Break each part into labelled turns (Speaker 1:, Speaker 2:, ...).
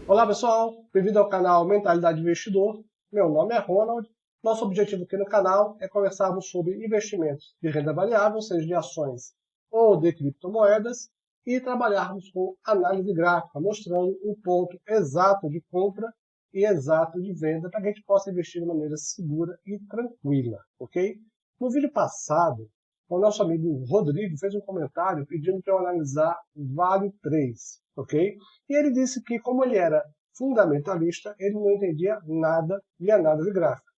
Speaker 1: Olá pessoal, bem-vindo ao canal Mentalidade Investidor. Meu nome é Ronald. Nosso objetivo aqui no canal é conversarmos sobre investimentos de renda variável, seja de ações ou de criptomoedas, e trabalharmos com análise gráfica, mostrando um ponto exato de compra e exato de venda para que a gente possa investir de maneira segura e tranquila, ok? No vídeo passado, o nosso amigo Rodrigo fez um comentário pedindo para eu analisar Vale 3, ok? E ele disse que, como ele era fundamentalista, ele não entendia nada de análise gráfica.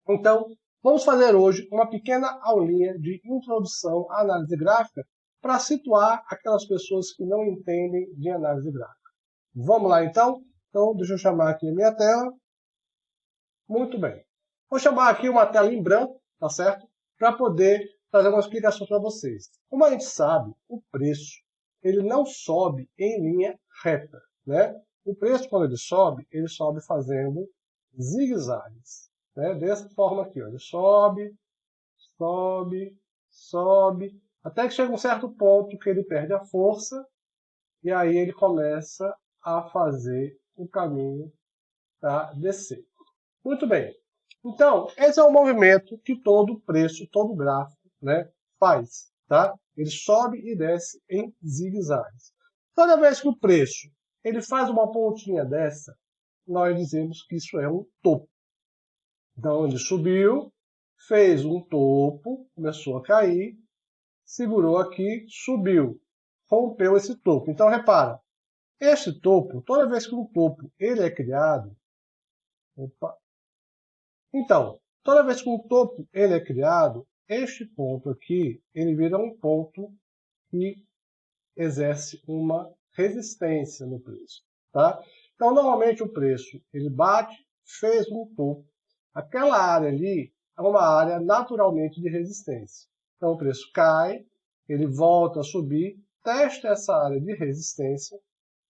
Speaker 1: Então, vamos fazer hoje uma pequena aulinha de introdução à análise gráfica para situar aquelas pessoas que não entendem de análise gráfica. Vamos lá, então? Então, deixa eu chamar aqui a minha tela. Muito bem. Vou chamar aqui uma tela em branco, tá certo? Para poder fazer uma explicação para vocês. Como a gente sabe, o preço ele não sobe em linha reta, né? O preço, quando ele sobe fazendo zigue-zagues, né? Dessa forma aqui, ó. Ele sobe, sobe, sobe, até que chega um certo ponto que ele perde a força e aí ele começa a fazer o caminho para descer. Muito bem. Então, esse é o movimento que todo preço, todo gráfico, né, faz, tá? Ele sobe e desce em zigue-zagues. Toda vez que o preço ele faz uma pontinha dessa, nós dizemos que isso é um topo. Então, ele subiu, fez um topo, começou a cair, segurou aqui, subiu, rompeu esse topo. Então, repara, este topo, toda vez que um topo ele é criado, então, toda vez que um topo ele é criado, este ponto aqui, ele vira um ponto que exerce uma resistência no preço, tá? Então, normalmente o preço, ele bate, fez um topo. Aquela área ali é uma área naturalmente de resistência. Então, o preço cai, ele volta a subir, testa essa área de resistência.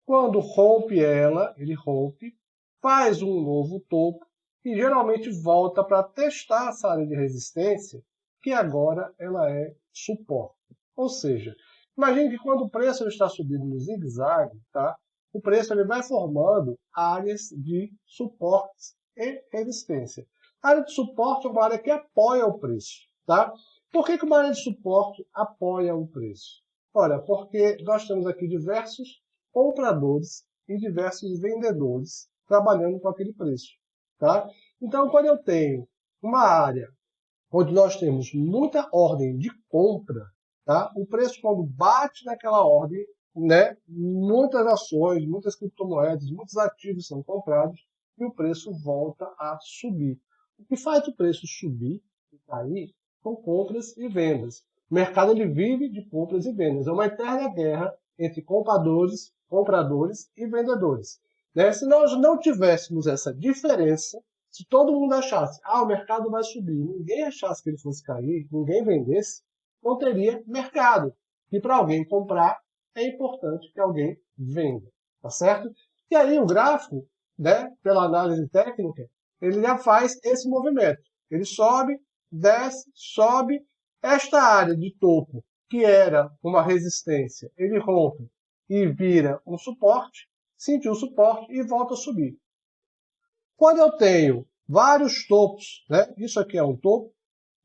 Speaker 1: Quando rompe ela, ele rompe, faz um novo topo, e geralmente volta para testar essa área de resistência, que agora ela é suporte. Ou seja, imagine que quando o preço está subindo no zigue-zague, tá? O preço ele vai formando áreas de suporte e resistência. A área de suporte é uma área que apoia o preço. Tá? Por que uma área de suporte apoia o preço? Olha, porque nós temos aqui diversos compradores e diversos vendedores trabalhando com aquele preço. Tá? Então, quando eu tenho uma área onde nós temos muita ordem de compra, tá? O preço, quando bate naquela ordem, né, muitas ações, muitas criptomoedas, muitos ativos são comprados e o preço volta a subir. O que faz o preço subir e cair são compras e vendas. O mercado ele vive de compras e vendas. É uma eterna guerra entre compradores e vendedores. Né? Se nós não tivéssemos essa diferença, se todo mundo achasse, o mercado vai subir, ninguém achasse que ele fosse cair, ninguém vendesse, não teria mercado. E para alguém comprar, é importante que alguém venda, tá certo? E aí o gráfico, né, pela análise técnica, ele já faz esse movimento. Ele sobe, desce, sobe. Esta área de topo, que era uma resistência, ele rompe e vira um suporte, sentiu o suporte e volta a subir. Quando eu tenho vários topos, né? Isso aqui é um topo,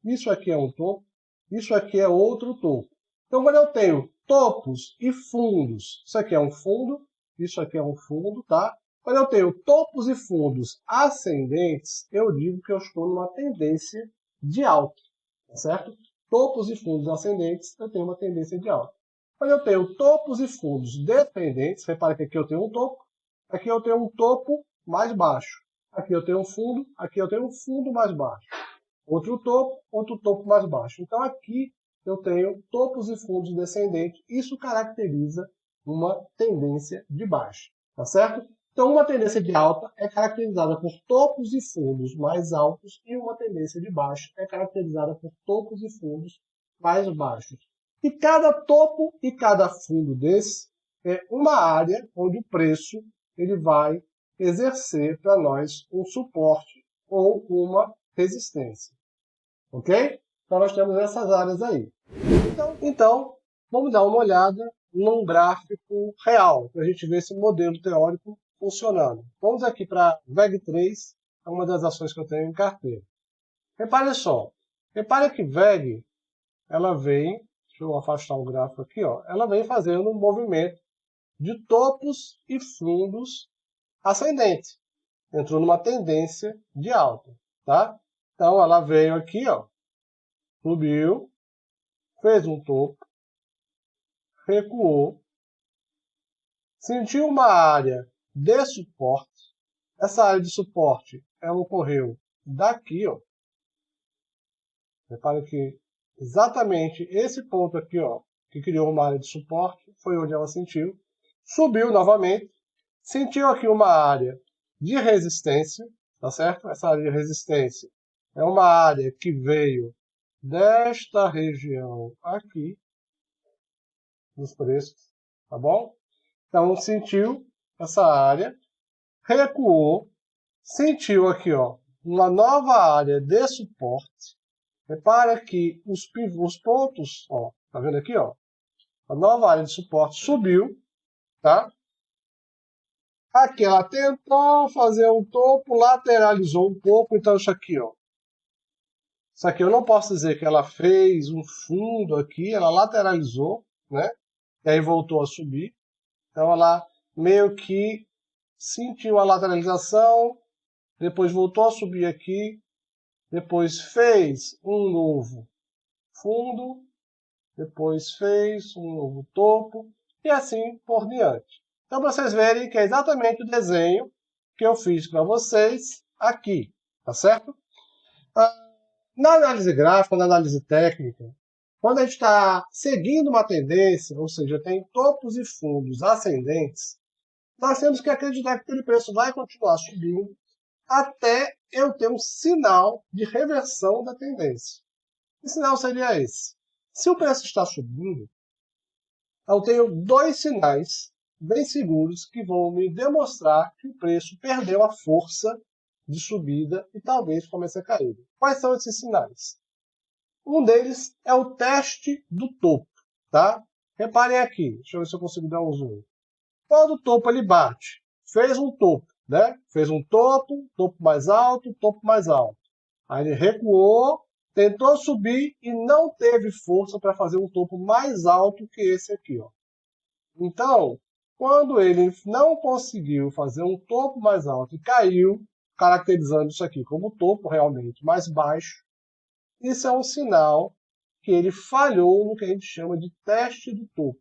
Speaker 1: isso aqui é um topo, isso aqui é outro topo. Então, quando eu tenho topos e fundos, isso aqui é um fundo, isso aqui é um fundo, tá? Quando eu tenho topos e fundos ascendentes, eu digo que eu estou numa tendência de alta, tá certo? Topos e fundos ascendentes, eu tenho uma tendência de alta. Quando eu tenho topos e fundos descendentes, repare que aqui eu tenho um topo, aqui eu tenho um topo mais baixo. Aqui eu tenho um fundo, aqui eu tenho um fundo mais baixo. Outro topo mais baixo. Então aqui eu tenho topos e fundos descendentes. Isso caracteriza uma tendência de baixa, tá certo? Então uma tendência de alta é caracterizada por topos e fundos mais altos e uma tendência de baixa é caracterizada por topos e fundos mais baixos. E cada topo e cada fundo desse é uma área onde o preço ele vai exercer para nós um suporte ou uma resistência. Ok? Então nós temos essas áreas aí. Então vamos dar uma olhada num gráfico real, para a gente ver esse modelo teórico funcionando. Vamos aqui para VEG3, é uma das ações que eu tenho em carteira. Repare só, repare que VEG, ela vem, deixa eu afastar o gráfico aqui, ó, ela vem fazendo um movimento de topos e fundos ascendente. Entrou numa tendência de alta, tá? Então ela veio aqui, ó, subiu, fez um topo, recuou, sentiu uma área de suporte. Essa área de suporte, ela ocorreu daqui, ó. Repare que exatamente esse ponto aqui, ó, que criou uma área de suporte, foi onde ela sentiu. Subiu novamente, sentiu aqui uma área de resistência, tá certo? Essa área de resistência é uma área que veio desta região aqui, dos preços, tá bom? Então, sentiu essa área, recuou, sentiu aqui, ó, uma nova área de suporte. Repara que os pontos, ó, tá vendo aqui, ó? A nova área de suporte subiu, tá? Aqui ela tentou fazer um topo, lateralizou um pouco, então isso aqui, ó. Isso aqui eu não posso dizer que ela fez um fundo aqui, ela lateralizou, né? E aí voltou a subir. Então ela meio que sentiu a lateralização, depois voltou a subir aqui, depois fez um novo fundo, depois fez um novo topo, e assim por diante. Então, para vocês verem que é exatamente o desenho que eu fiz para vocês aqui, tá certo? Na análise gráfica, na análise técnica, quando a gente está seguindo uma tendência, ou seja, tem topos e fundos ascendentes, nós temos que acreditar que aquele preço vai continuar subindo até eu ter um sinal de reversão da tendência. Que sinal seria esse? Se o preço está subindo, eu tenho dois sinais bem seguros que vão me demonstrar que o preço perdeu a força de subida e talvez comece a cair. Quais são esses sinais? Um deles é o teste do topo, tá? Reparem aqui, deixa eu ver se eu consigo dar um zoom. Quando o topo ele bate, fez um topo, né? Fez um topo, topo mais alto, topo mais alto. Aí ele recuou, tentou subir e não teve força para fazer um topo mais alto que esse aqui, ó. Então, quando ele não conseguiu fazer um topo mais alto e caiu, caracterizando isso aqui como topo realmente mais baixo, isso é um sinal que ele falhou no que a gente chama de teste do topo.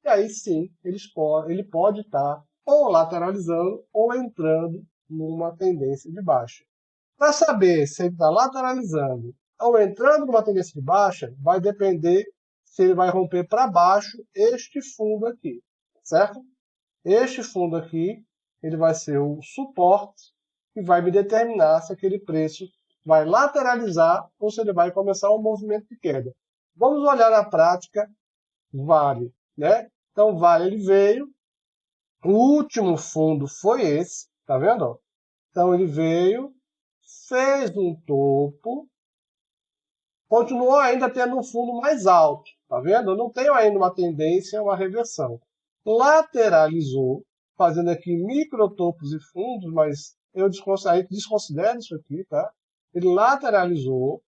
Speaker 1: E aí sim, ele pode estar ou lateralizando ou entrando numa tendência de baixa. Para saber se ele está lateralizando ou entrando numa tendência de baixa, vai depender se ele vai romper para baixo este fundo aqui, certo? Este fundo aqui, ele vai ser o suporte que vai me determinar se aquele preço vai lateralizar ou se ele vai começar um movimento de queda. Vamos olhar na prática Vale, né? Então, Vale ele veio, o último fundo foi esse, tá vendo? Então, ele veio, fez um topo, continuou ainda tendo um fundo mais alto, tá vendo? Eu não tenho ainda uma tendência, uma reversão. Lateralizou, fazendo aqui microtopos e fundos, mas eu desconsidero isso aqui, tá? Ele lateralizou,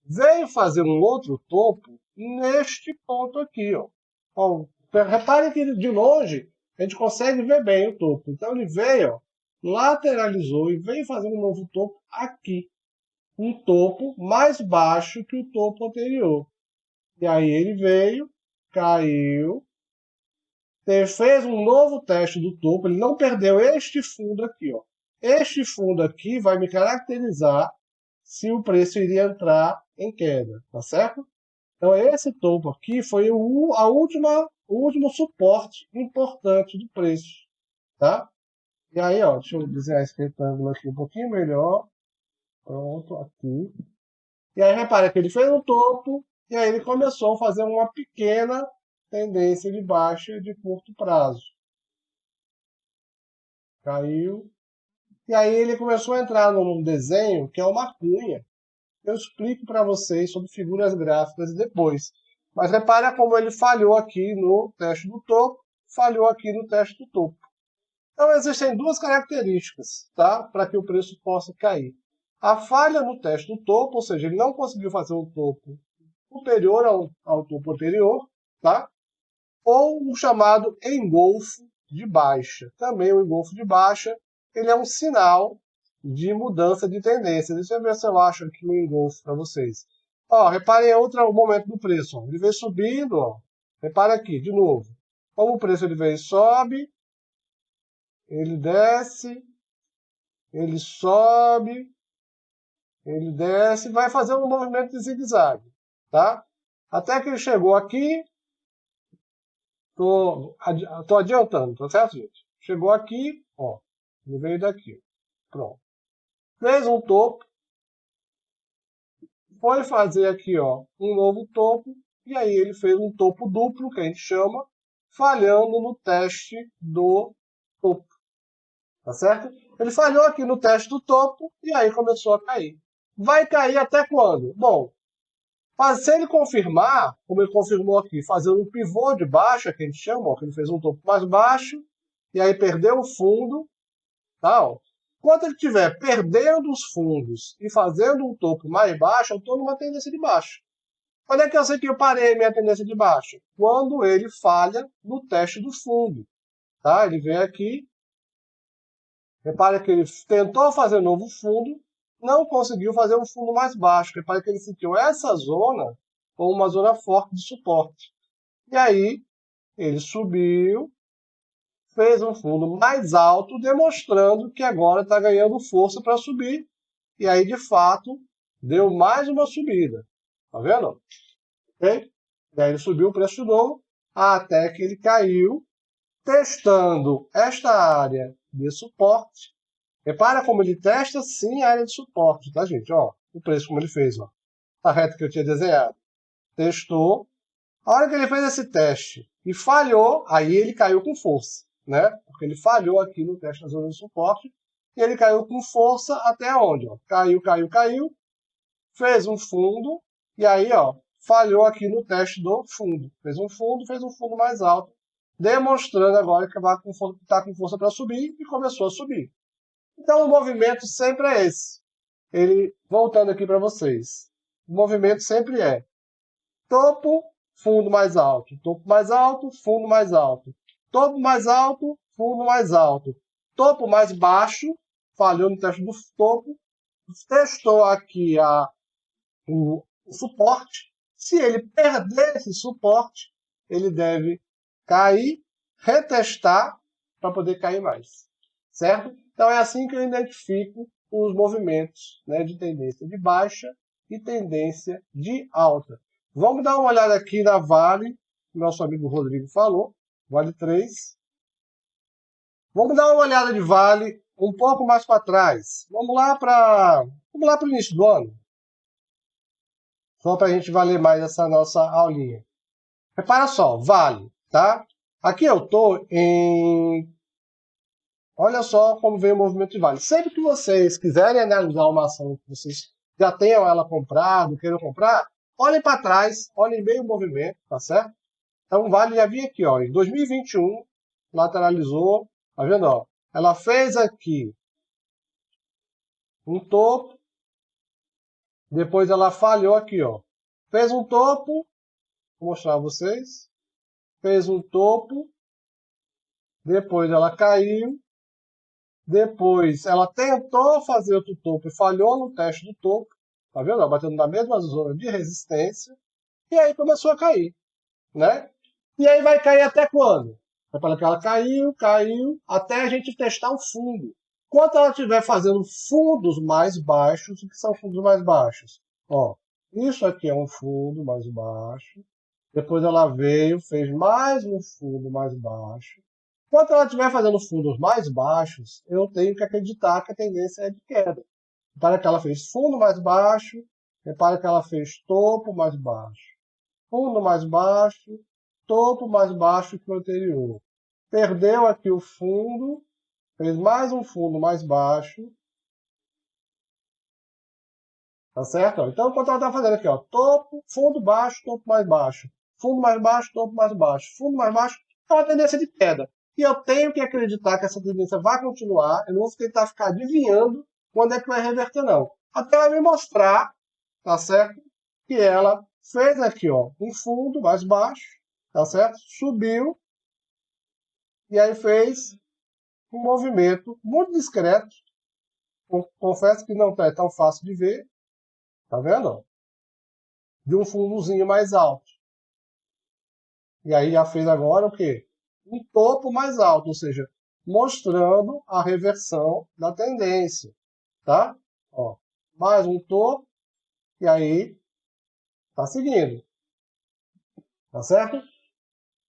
Speaker 1: veio fazer um outro topo neste ponto aqui, ó. Ó, repare que de longe a gente consegue ver bem o topo. Então ele veio, ó, lateralizou e veio fazer um novo topo aqui. Um topo mais baixo que o topo anterior. E aí ele veio, caiu, fez um novo teste do topo, ele não perdeu este fundo aqui, ó. Este fundo aqui vai me caracterizar se o preço iria entrar em queda, tá certo? Então esse topo aqui foi o último suporte importante do preço, tá? E aí, ó, deixa eu desenhar esse retângulo aqui um pouquinho melhor. Pronto, aqui. E aí repara que ele fez um topo e aí ele começou a fazer uma pequena tendência de baixa de curto prazo. Caiu. E aí ele começou a entrar num desenho que é uma cunha. Eu explico para vocês sobre figuras gráficas depois. Mas repara como ele falhou aqui no teste do topo, falhou aqui no teste do topo. Então, existem duas características, tá? Para que o preço possa cair. A falha no teste do topo, ou seja, ele não conseguiu fazer um topo superior ao topo anterior, tá? Ou o chamado engolfo de baixa. Também o engolfo de baixa, ele é um sinal de mudança de tendência. Deixa eu ver se eu acho aqui um engolfo para vocês. Ó, reparem em outro momento do preço. Ó. Ele veio subindo, ó. Repare aqui, de novo. Como o preço ele vem e sobe, ele desce, ele sobe, ele desce, vai fazer um movimento de zigue-zague, tá? Até que ele chegou aqui, tô adiantando, tá certo, gente? Chegou aqui, ó, ele veio daqui, pronto. Fez um topo, foi fazer aqui, ó, um novo topo, e aí ele fez um topo duplo, que a gente chama, falhando no teste do topo, tá certo? Ele falhou aqui no teste do topo, e aí começou a cair. Vai cair até quando? Bom, se ele confirmar, como ele confirmou aqui, fazendo um pivô de baixa, que a gente chama, ó, que ele fez um topo mais baixo, e aí perdeu o fundo, tá? Ó. Enquanto ele estiver perdendo os fundos e fazendo um topo mais baixo, eu estou numa tendência de baixa. Quando é que eu sei que eu parei minha tendência de baixa? Quando ele falha no teste do fundo. Tá? Ele vem aqui, repare que ele tentou fazer um novo fundo, não conseguiu fazer um fundo mais baixo. Repare que ele sentiu essa zona como uma zona forte de suporte. E aí, ele subiu, fez um fundo mais alto, demonstrando que agora está ganhando força para subir. E aí, de fato, deu mais uma subida. Tá vendo? Okay? E aí ele subiu o preço de novo, até que ele caiu, testando esta área de suporte. Repara como ele testa, sim, a área de suporte, tá, gente? Ó, o preço como ele fez, ó. A reta que eu tinha desenhado. Testou. A hora que ele fez esse teste e falhou, aí ele caiu com força, né? Porque ele falhou aqui no teste da zona de suporte e ele caiu com força até onde? Ó? Caiu, caiu, caiu, fez um fundo e aí, ó, falhou aqui no teste do fundo. Fez um fundo mais alto, demonstrando agora que está com força para subir e começou a subir. Então o movimento sempre é esse. Ele, voltando aqui para vocês, o movimento sempre é topo, fundo mais alto, topo mais alto, fundo mais alto, topo mais alto, fundo mais alto, topo mais baixo, falhou no teste do topo, testou aqui o suporte. Se ele perder esse suporte, ele deve cair, retestar para poder cair mais, certo? Então é assim que eu identifico os movimentos, né, de tendência de baixa e tendência de alta. Vamos dar uma olhada aqui na Vale, que nosso amigo Rodrigo falou, Vale 3. Vamos dar uma olhada de Vale um pouco mais para trás. Vamos lá para o início do ano. Só para a gente valer mais essa nossa aulinha. Repara só, Vale, tá? Aqui eu estou em... Olha só como vem o movimento de Vale. Sempre que vocês quiserem analisar uma ação que vocês já tenham ela comprado, queiram comprar, olhem para trás, olhem bem o movimento, tá certo? Então, Vale já vinha aqui, ó, em 2021, lateralizou, tá vendo, ó? Ela fez aqui um topo, depois ela falhou aqui, ó. Fez um topo, vou mostrar a vocês. Fez um topo, depois ela caiu, depois ela tentou fazer outro topo e falhou no teste do topo, tá vendo? Ela batendo na mesma zona de resistência, e aí começou a cair, né? E aí vai cair até quando? Para que ela caiu, caiu, até a gente testar o fundo. Enquanto ela estiver fazendo fundos mais baixos, o que são fundos mais baixos? Ó, isso aqui é um fundo mais baixo. Depois ela veio, fez mais um fundo mais baixo. Enquanto ela estiver fazendo fundos mais baixos, eu tenho que acreditar que a tendência é de queda. Repara que ela fez fundo mais baixo, repara que ela fez topo mais baixo. Fundo mais baixo, topo mais baixo que o anterior. Perdeu aqui o fundo, fez mais um fundo mais baixo. Tá certo? Então, enquanto ela está fazendo aqui, ó, topo, fundo baixo, topo mais baixo. Fundo mais baixo, topo mais baixo. Fundo mais baixo, é uma tendência de queda. e eu tenho que acreditar que essa tendência vai continuar, eu não vou tentar ficar adivinhando quando é que vai reverter, não. Até ela me mostrar, tá certo? Que ela fez aqui, ó, um fundo mais baixo, tá certo? Subiu, e aí fez um movimento muito discreto. Confesso que não é tão fácil de ver, tá vendo? De um fundozinho mais alto. E aí já fez agora o quê? Um topo mais alto, ou seja, mostrando a reversão da tendência, tá? Ó, mais um topo, e aí tá seguindo, tá certo?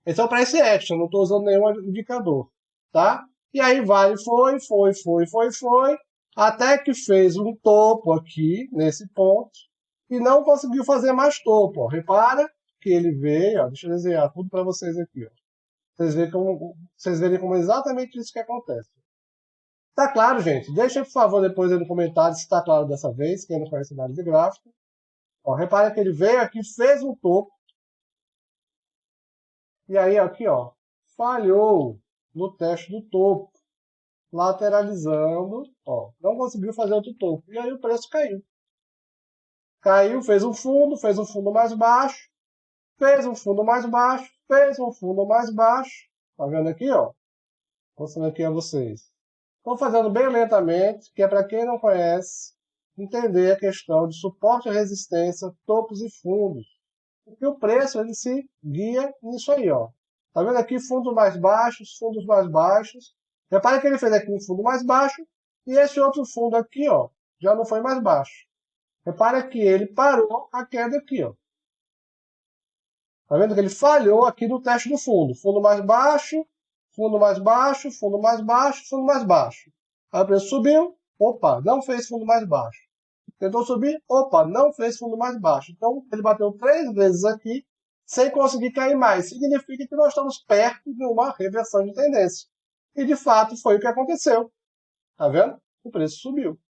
Speaker 1: Esse é o price action, não estou usando nenhum indicador, tá? E aí foi, até que fez um topo aqui, nesse ponto, e não conseguiu fazer mais topo, ó. Repara que ele veio, ó, deixa eu desenhar tudo para vocês aqui, ó. Vocês verem como exatamente isso que acontece. Tá claro, gente? Deixa, por favor, depois aí no comentário se está claro dessa vez, quem não conhece análise gráfica. Ó, repara que ele veio aqui, fez um topo, e aí aqui, ó, falhou no teste do topo, lateralizando, ó, não conseguiu fazer outro topo. E aí o preço caiu. Caiu, fez um fundo mais baixo, fez um fundo mais baixo, fez um fundo mais baixo. Tá vendo aqui, ó? Mostrando aqui a vocês. Estou fazendo bem lentamente, que é para quem não conhece, entender a questão de suporte e resistência, topos e fundos. Porque o preço ele se guia nisso aí, ó. Tá vendo aqui fundos mais baixos, fundos mais baixos. Repare que ele fez aqui um fundo mais baixo e esse outro fundo aqui, ó, já não foi mais baixo. Repare que ele parou a queda aqui, ó. Tá vendo que ele falhou aqui no teste do fundo. Fundo mais baixo, fundo mais baixo, fundo mais baixo, fundo mais baixo. Aí o preço subiu, opa, não fez fundo mais baixo. Tentou subir, opa, não fez fundo mais baixo. Então, ele bateu 3 vezes aqui, sem conseguir cair mais. Significa que nós estamos perto de uma reversão de tendência. E, de fato, foi o que aconteceu. Tá vendo? O preço subiu.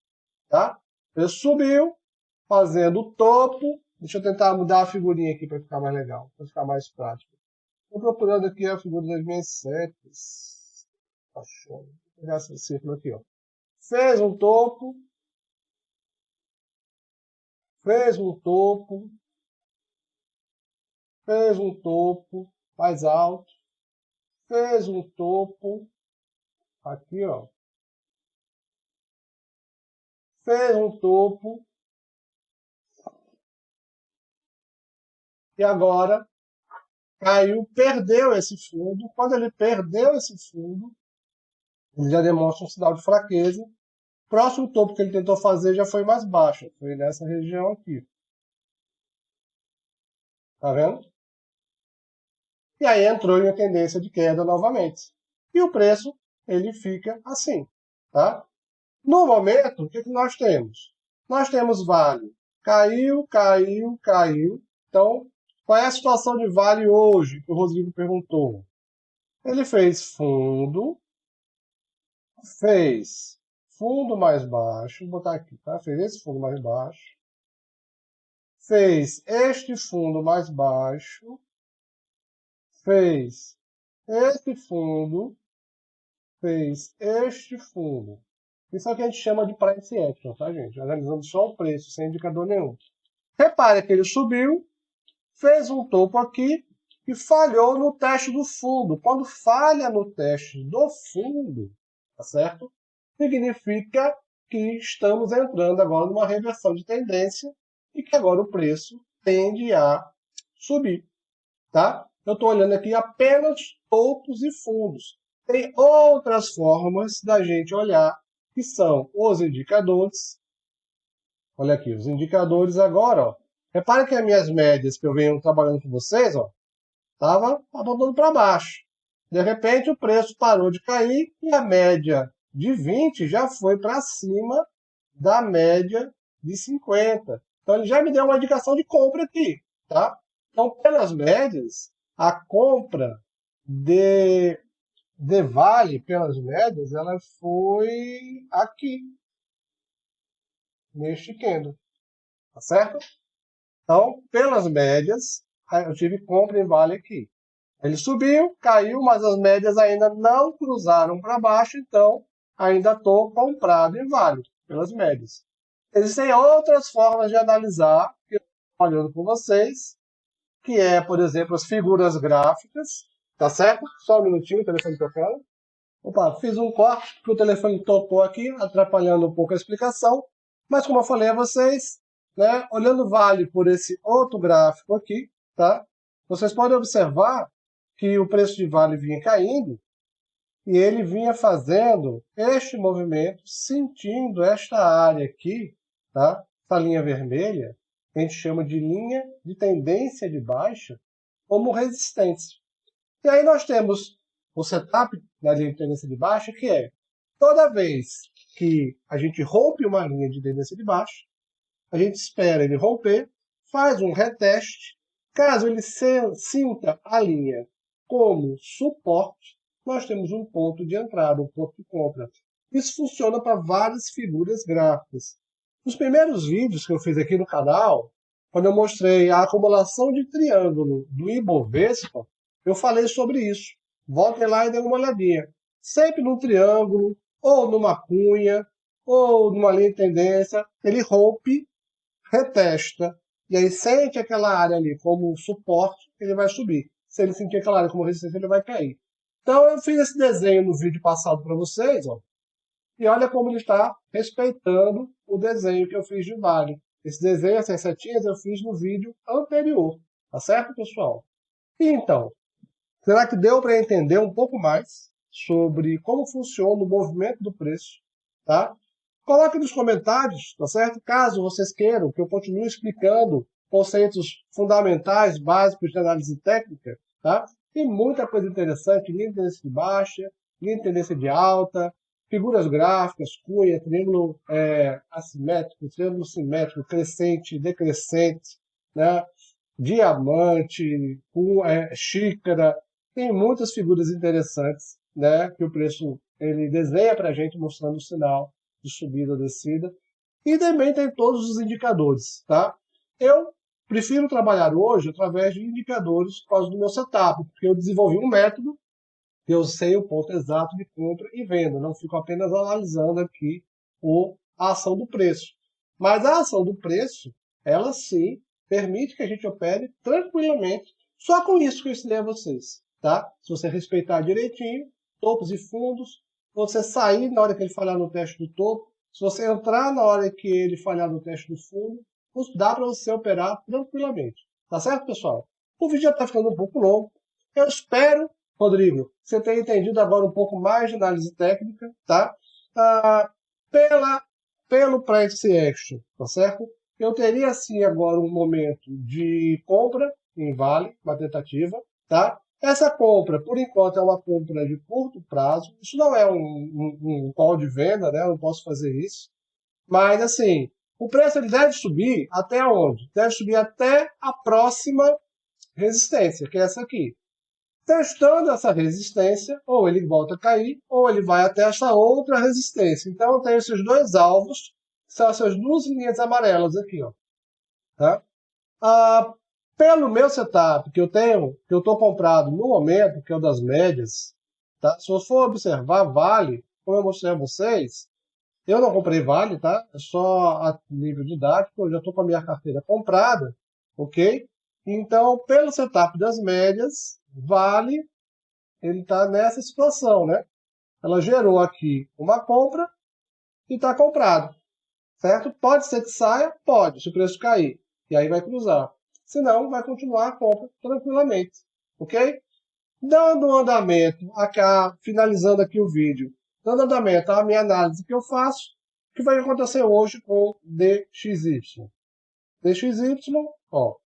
Speaker 1: Tá? O preço subiu, fazendo o topo. Deixa eu tentar mudar a figurinha aqui para ficar mais legal, para ficar mais prático. Estou procurando aqui a figura das minhas setas. Vou pegar esse círculo aqui, ó. Fez um topo, fez um topo, fez um topo mais alto, fez um topo aqui, ó. Fez um topo e agora caiu, perdeu esse fundo. Quando ele perdeu esse fundo, ele já demonstra um sinal de fraqueza. O próximo topo que ele tentou fazer já foi mais baixo, foi nessa região aqui. Tá vendo? E aí entrou em uma tendência de queda novamente. E o preço, ele fica assim, tá? No momento, o que nós temos? Nós temos Vale. Caiu, caiu, caiu. Então, qual é a situação de Vale hoje? Que o Rodrigo perguntou. Ele fez fundo mais baixo, vou botar aqui, tá? Fez esse fundo mais baixo. Fez este fundo mais baixo. Fez este fundo. Fez este fundo. Isso é o que a gente chama de price action, tá, gente? Analisando só o preço, sem indicador nenhum. Repare que ele subiu, fez um topo aqui e falhou no teste do fundo. Quando falha no teste do fundo, tá certo? Significa que estamos entrando agora numa reversão de tendência e que agora o preço tende a subir, tá? Eu estou olhando aqui apenas topos e fundos. Tem outras formas da gente olhar, que são os indicadores. Olha aqui, os indicadores agora, ó. Repare que as minhas médias que eu venho trabalhando com vocês, ó, estava apontando para baixo. De repente o preço parou de cair e a média de 20 já foi para cima da média de 50. Então ele já me deu uma indicação de compra aqui, tá? Então, pelas médias, a compra de Vale, pelas médias, ela foi aqui, neste candle, tá certo? Então, pelas médias, eu tive compra em Vale aqui. Ele subiu, caiu, mas as médias ainda não cruzaram para baixo, então ainda estou comprado e válido pelas médias. Existem outras formas de analisar, que eu estou olhando com vocês, que é, por exemplo, as figuras gráficas, tá certo? Só um minutinho, o telefone tocando. Opa, fiz um corte, porque o telefone tocou aqui, atrapalhando um pouco a explicação, mas como eu falei a vocês, né, olhando Vale por esse outro gráfico aqui, tá? Vocês podem observar que o preço de Vale vinha caindo, e ele vinha fazendo este movimento, sentindo esta área aqui, tá? Essa linha vermelha, que a gente chama de linha de tendência de baixa, como resistência. E aí nós temos o setup na linha de tendência de baixa, que é toda vez que a gente rompe uma linha de tendência de baixa, a gente espera ele romper, faz um reteste, caso ele sinta a linha como suporte, nós temos um ponto de entrada, um ponto de compra. Isso funciona para várias figuras gráficas. Nos primeiros vídeos que eu fiz aqui no canal, quando eu mostrei a acumulação de triângulo do Ibovespa, eu falei sobre isso. Voltem lá e dêem uma olhadinha. Sempre num triângulo, ou numa cunha, ou numa linha de tendência, ele rompe, retesta, e aí sente aquela área ali como suporte, ele vai subir. Se ele sentir aquela área como resistência, ele vai cair. Então eu fiz esse desenho no vídeo passado para vocês, ó, e olha como ele está respeitando o desenho que eu fiz de Vale. Esse desenho, essas setinhas, eu fiz no vídeo anterior. Tá certo, pessoal? E então, será que deu para entender um pouco mais sobre como funciona o movimento do preço? Tá? Coloque nos comentários, tá certo? Caso vocês queiram que eu continue explicando conceitos fundamentais, básicos de análise técnica, tá? Tem muita coisa interessante, linha de tendência de baixa, linha de tendência de alta, figuras gráficas, cunha, triângulo assimétrico, triângulo simétrico, crescente, decrescente, né? Diamante, xícara, tem muitas figuras interessantes, né? Que o preço ele desenha para a gente mostrando o sinal de subida ou descida. E também tem todos os indicadores, tá? Eu prefiro trabalhar hoje através de indicadores por causa do meu setup, porque eu desenvolvi um método que eu sei o ponto exato de compra e venda, não fico apenas analisando aqui a ação do preço. Mas a ação do preço, ela sim permite que a gente opere tranquilamente, só com isso que eu ensinei a vocês, tá? Se você respeitar direitinho, topos e fundos, você sair na hora que ele falhar no teste do topo, se você entrar na hora que ele falhar no teste do fundo, dá para você operar tranquilamente. Tá certo, pessoal? O vídeo já está ficando um pouco longo. Eu espero, Rodrigo, você tenha entendido agora um pouco mais de análise técnica, tá? Pelo price action, tá certo? Eu teria, sim, agora um momento de compra em Vale, uma tentativa, tá? Essa compra, por enquanto, é uma compra de curto prazo. Isso não é um call de venda, né? Eu não posso fazer isso. Mas, assim, o preço ele deve subir até onde? Deve subir até a próxima resistência, que é essa aqui. Testando essa resistência, ou ele volta a cair, ou ele vai até essa outra resistência. Então, eu tenho esses dois alvos, que são essas duas linhas amarelas aqui, ó. Tá? Pelo meu setup que eu tenho, que eu estou comprado no momento, que é o das médias, tá? Se eu for observar Vale, como eu mostrei a vocês, eu não comprei Vale, tá? É só a nível didático, eu já estou com a minha carteira comprada, ok? Então, pelo setup das médias, Vale, ele está nessa situação, né? Ela gerou aqui uma compra e está comprado, certo? Pode ser que saia? Pode, se o preço cair. E aí vai cruzar. Se não, vai continuar a compra tranquilamente, ok? Dando andamento, finalizando aqui o vídeo, dando andamento à minha análise que eu faço, o que vai acontecer hoje com DXY? DXY, ó,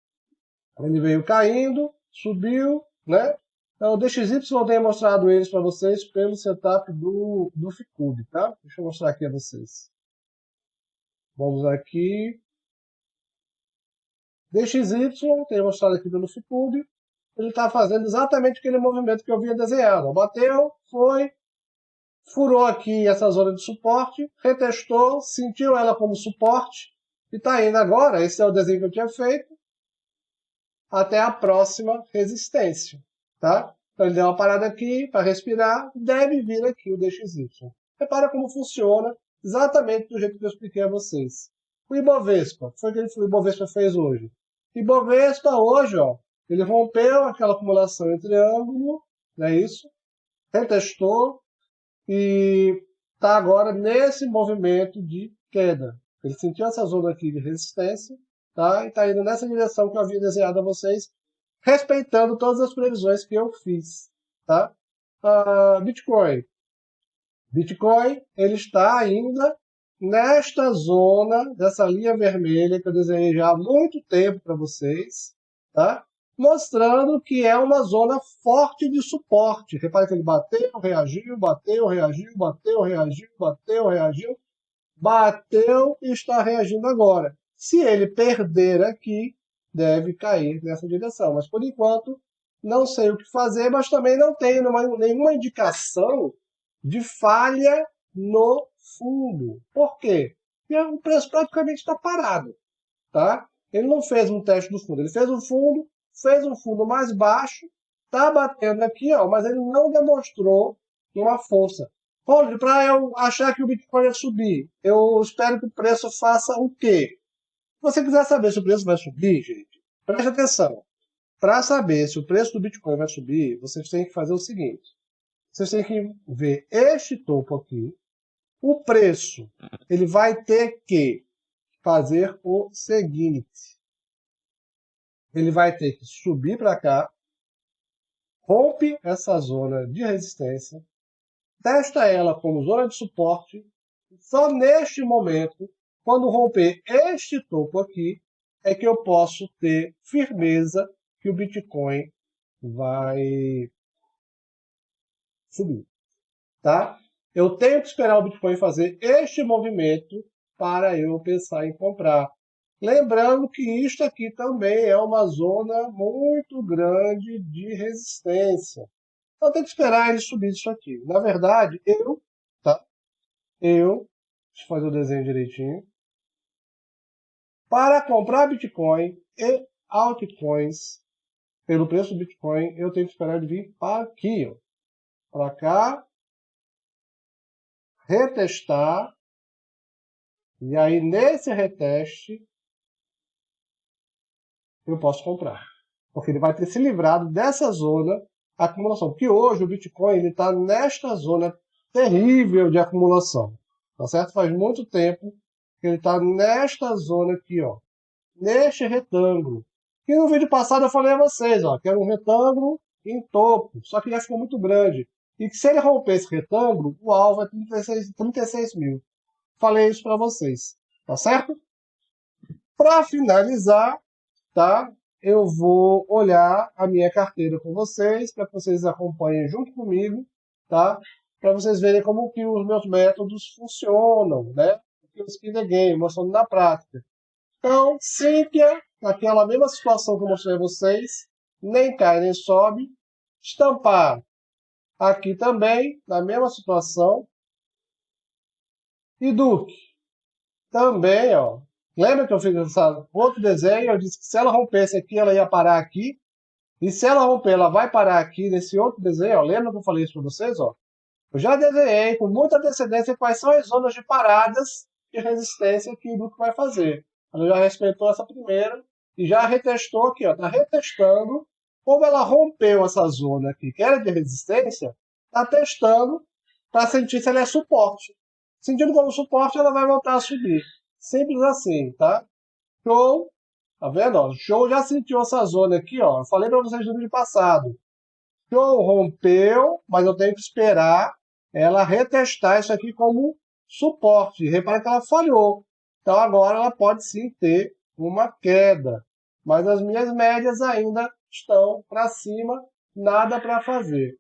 Speaker 1: ele veio caindo, subiu, né? Então, o DXY eu tenho mostrado eles para vocês pelo setup do Ficube, tá? Deixa eu mostrar aqui a vocês. Vamos aqui. DXY, tenho mostrado aqui pelo Ficube. Ele está fazendo exatamente aquele movimento que eu vinha desenhando. Bateu, foi, furou aqui essa zona de suporte, retestou, sentiu ela como suporte e está indo agora, esse é o desenho que eu tinha feito, até a próxima resistência. tá? Então ele deu uma parada aqui para respirar, deve vir aqui o DXY. Repara como funciona exatamente do jeito que eu expliquei a vocês. O Ibovespa, o que foi que o Ibovespa fez hoje? O Ibovespa hoje, ó, ele rompeu aquela acumulação em triângulo, não é isso? Retestou e está agora nesse movimento de queda. Ele sentiu essa zona aqui de resistência, tá? E está indo nessa direção que eu havia desenhado a vocês, respeitando todas as previsões que eu fiz, tá? Bitcoin. Bitcoin, ele está ainda nesta zona, dessa linha vermelha que eu desenhei já há muito tempo para vocês, tá? Mostrando que é uma zona forte de suporte. Repare que ele bateu, reagiu, bateu, reagiu, bateu, reagiu, bateu, reagiu, bateu e está reagindo agora. Se ele perder aqui, deve cair nessa direção. Mas, por enquanto, não sei o que fazer, mas também não tenho nenhuma indicação de falha no fundo. Por quê? Porque o preço praticamente está parado. Tá? Ele não fez um teste do fundo. Ele fez um fundo mais baixo, está batendo aqui, ó, mas ele não demonstrou uma força. Olha, para eu achar que o Bitcoin vai subir, eu espero que o preço faça o quê? Se você quiser saber se o preço vai subir, gente, preste atenção. Para saber se o preço do Bitcoin vai subir, vocês têm que fazer o seguinte. Vocês têm que ver este topo aqui. O preço, ele vai ter que fazer o seguinte. Ele vai ter que subir para cá, rompe essa zona de resistência, testa ela como zona de suporte. Só neste momento, quando romper este topo aqui, é que eu posso ter firmeza que o Bitcoin vai subir, tá? Eu tenho que esperar o Bitcoin fazer este movimento para eu pensar em comprar. Lembrando que isto aqui também é uma zona muito grande de resistência. Então tem que esperar ele subir isso aqui. Na verdade, deixa eu fazer o desenho direitinho. Para comprar Bitcoin e altcoins pelo preço do Bitcoin, eu tenho que esperar ele vir para aqui, ó. Para cá, retestar, e aí nesse reteste eu posso comprar. Porque ele vai ter se livrado dessa zona de acumulação. Porque hoje o Bitcoin está nesta zona terrível de acumulação. Tá certo? Faz muito tempo que ele está nesta zona aqui, ó. Neste retângulo. E no vídeo passado eu falei a vocês, ó, que era um retângulo em topo. Só que já ficou muito grande. E que se ele romper esse retângulo, o alvo é 36 mil. Falei isso para vocês. Tá certo? Para finalizar, tá? Eu vou olhar a minha carteira com vocês, para que vocês acompanhem junto comigo, tá? Para vocês verem como que os meus métodos funcionam, né? O skin the game, mostrando na prática. Então, Cynthia, naquela mesma situação que eu mostrei a vocês, nem cai nem sobe. Estampar aqui também, na mesma situação. E Duque, também, ó. Lembra que eu fiz outro desenho? Eu disse que se ela rompesse aqui, ela ia parar aqui. E se ela romper, ela vai parar aqui nesse outro desenho. Ó. Lembra que eu falei isso para vocês? Ó? Eu já desenhei com muita antecedência quais são as zonas de paradas de resistência que o Duque vai fazer. Ela já respeitou essa primeira e já retestou aqui. Está retestando. Como ela rompeu essa zona aqui, que era de resistência, está testando para sentir se ela é suporte. Sentindo como suporte, ela vai voltar a subir. Simples assim, tá? Show. Tá vendo? Ó? Show já sentiu essa zona aqui, ó. Eu falei para vocês no vídeo passado. Show rompeu, mas eu tenho que esperar ela retestar isso aqui como suporte. Repara que ela falhou. Então agora ela pode sim ter uma queda. Mas as minhas médias ainda estão para cima, nada para fazer.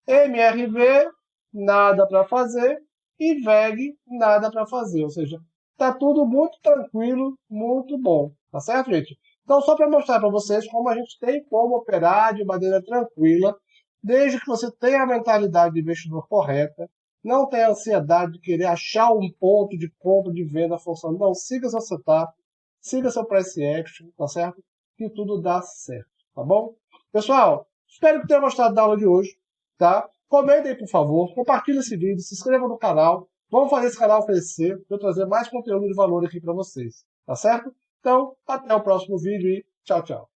Speaker 1: MRV, nada para fazer. E VEG, nada para fazer. Ou seja, está tudo muito tranquilo, muito bom. Tá certo, gente? Então, só para mostrar para vocês como a gente tem como operar de maneira tranquila, desde que você tenha a mentalidade de investidor correta, não tenha ansiedade de querer achar um ponto de compra, de venda forçando. Não, siga seu setup, siga seu price action, tá certo? Que tudo dá certo, tá bom? Pessoal, Espero que tenham gostado da aula de hoje. Tá? Comentem, por favor, compartilhem esse vídeo, se inscrevam no canal. Vamos fazer esse canal crescer para eu trazer mais conteúdo de valor aqui para vocês. Tá certo? Então, até o próximo vídeo e tchau, tchau.